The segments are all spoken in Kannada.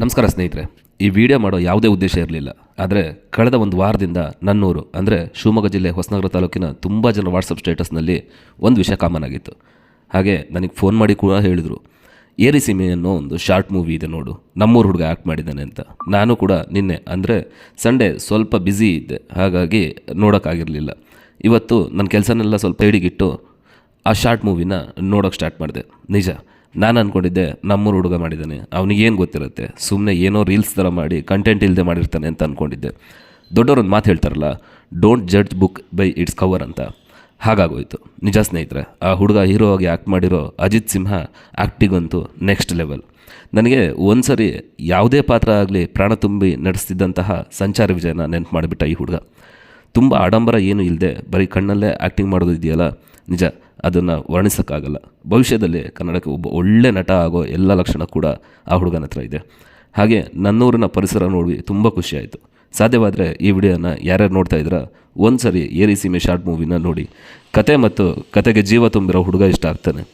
ನಮಸ್ಕಾರ ಸ್ನೇಹಿತರೆ. ಈ ವಿಡಿಯೋ ಮಾಡೋ ಯಾವುದೇ ಉದ್ದೇಶ ಇರಲಿಲ್ಲ. ಆದರೆ ಕಳೆದ ಒಂದು ವಾರದಿಂದ ನನ್ನೂರು ಅಂದರೆ ಶಿವಮೊಗ್ಗ ಜಿಲ್ಲೆ ಹೊಸನಗರ ತಾಲೂಕಿನ ತುಂಬ ಜನ ವಾಟ್ಸಪ್ ಸ್ಟೇಟಸ್ನಲ್ಲಿ ಒಂದು ವಿಷಯ ಕಾಮನ್ ಆಗಿತ್ತು. ಹಾಗೆ ನನಗೆ ಫೋನ್ ಮಾಡಿ ಕೂಡ ಹೇಳಿದರು, ಏರಿ ಸೀಮೆ ಅನ್ನೋ ಒಂದು ಶಾರ್ಟ್ ಮೂವಿ ಇದೆ ನೋಡು, ನಮ್ಮೂರು ಹುಡುಗ ಆ್ಯಕ್ಟ್ ಮಾಡಿದ್ದಾನೆ ಅಂತ. ನಾನು ಕೂಡ ನಿನ್ನೆ ಅಂದರೆ ಸಂಡೇ ಸ್ವಲ್ಪ ಬ್ಯುಸಿ ಇದ್ದೆ, ಹಾಗಾಗಿ ನೋಡೋಕ್ಕಾಗಿರಲಿಲ್ಲ. ಇವತ್ತು ನನ್ನ ಕೆಲಸನೆಲ್ಲ ಸ್ವಲ್ಪ ಹಿಡಿಗಿಟ್ಟು ಆ ಶಾರ್ಟ್ ಮೂವಿನ ನೋಡೋಕ್ಕೆ ಸ್ಟಾರ್ಟ್ ಮಾಡಿದೆ. ನಿಜ, ನಾನು ಅಂದ್ಕೊಂಡಿದ್ದೆ ನಮ್ಮೂರು ಹುಡುಗ ಮಾಡಿದ್ದಾನೆ, ಅವನಿಗೇನು ಗೊತ್ತಿರುತ್ತೆ, ಸುಮ್ಮನೆ ಏನೋ ರೀಲ್ಸ್ ಥರ ಮಾಡಿ ಕಂಟೆಂಟ್ ಇಲ್ಲದೆ ಮಾಡಿರ್ತಾನೆ ಅಂತ ಅಂದ್ಕೊಂಡಿದ್ದೆ. ದೊಡ್ಡವರೊಂದು ಮಾತು ಹೇಳ್ತಾರಲ್ಲ, don't judge book by it's cover ಅಂತ. ಹಾಗಾಗೋಯ್ತು. ನಿಜ ಸ್ನೇಹಿತರೆ, ಆ ಹುಡುಗ ಹೀರೋ ಆಗಿ ಆ್ಯಕ್ಟ್ ಮಾಡಿರೋ ಅಜಿತ್ ಸಿಂಹ ಆ್ಯಕ್ಟಿಗಂತೂ ನೆಕ್ಸ್ಟ್ ಲೆವೆಲ್. ನನಗೆ ಒಂದು ಸರಿ ಯಾವುದೇ ಪಾತ್ರ ಆಗಲಿ ಪ್ರಾಣ ತುಂಬಿ ನಡೆಸ್ತಿದ್ದಂತಹ ಸಂಚಾರ ವಿಜಯನ ನೆನಪು ಮಾಡಿಬಿಟ್ಟ ಈ ಹುಡುಗ. ತುಂಬ ಆಡಂಬರ ಏನೂ ಇಲ್ಲದೆ ಬರೀ ಕಣ್ಣಲ್ಲೇ ಆ್ಯಕ್ಟಿಂಗ್ ಮಾಡೋದು ಇದೆಯಲ್ಲ, ನಿಜ ಅದನ್ನು ವರ್ಣಿಸೋಕ್ಕಾಗಲ್ಲ. ಭವಿಷ್ಯದಲ್ಲಿ ಕನ್ನಡಕ್ಕೆ ಒಬ್ಬ ಒಳ್ಳೆ ನಟ ಆಗೋ ಎಲ್ಲ ಲಕ್ಷಣ ಕೂಡ ಆ ಹುಡುಗನ ಹತ್ರ ಇದೆ. ಹಾಗೆ ನನ್ನೂರಿನ ಪರಿಸರ ನೋಡಿ ತುಂಬ ಖುಷಿಯಾಯಿತು. ಸಾಧ್ಯವಾದರೆ ಈ ವಿಡಿಯೋನ ಯಾರ್ಯಾರು ನೋಡ್ತಾ ಇದ್ದೀರಾ ಒಂದು ಸರಿ ಏರಿ ಸೀಮೆ ಶಾರ್ಟ್ ಮೂವಿನ ನೋಡಿ. ಕತೆ ಮತ್ತು ಕತೆಗೆ ಜೀವ ತುಂಬಿರೋ ಹುಡುಗ ಇಷ್ಟ ಆಗ್ತಾನೆ.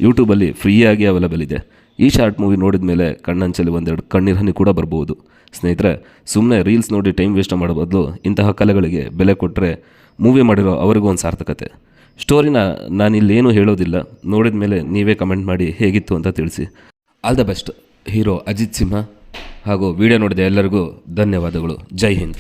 ಯೂಟ್ಯೂಬಲ್ಲಿ ಫ್ರೀಯಾಗಿ ಅವೈಲೇಬಲ್ ಇದೆ. ಈ ಶಾರ್ಟ್ ಮೂವಿ ನೋಡಿದ ಮೇಲೆ ಕಣ್ಣಂಚಲ್ಲಿ ಒಂದೆರಡು ಕಣ್ಣೀರು ಹನಿ ಕೂಡ ಬರ್ಬೋದು. ಸ್ನೇಹಿತರೆ, ಸುಮ್ಮನೆ ರೀಲ್ಸ್ ನೋಡಿ ಟೈಮ್ ವೇಸ್ಟ್ ಮಾಡೋ ಬದಲು ಇಂತಹ ಕಲೆಗಳಿಗೆ ಬೆಲೆ ಕೊಟ್ಟರೆ ಮೂವಿ ಮಾಡಿರೋ ಅವರಿಗೂ ಒಂದು ಸಾರ್ಥಕತೆ. ಸ್ಟೋರಿನ ನಾನಿಲ್ಲೇನೂ ಹೇಳೋದಿಲ್ಲ, ನೋಡಿದ ಮೇಲೆ ನೀವೇ ಕಮೆಂಟ್ ಮಾಡಿ ಹೇಗಿತ್ತು ಅಂತ ತಿಳಿಸಿ. All the best hero Ajith Simha. ಹಾಗೂ ವಿಡಿಯೋ ನೋಡಿದ ಎಲ್ಲರಿಗೂ ಧನ್ಯವಾದಗಳು. ಜೈ ಹಿಂದ್.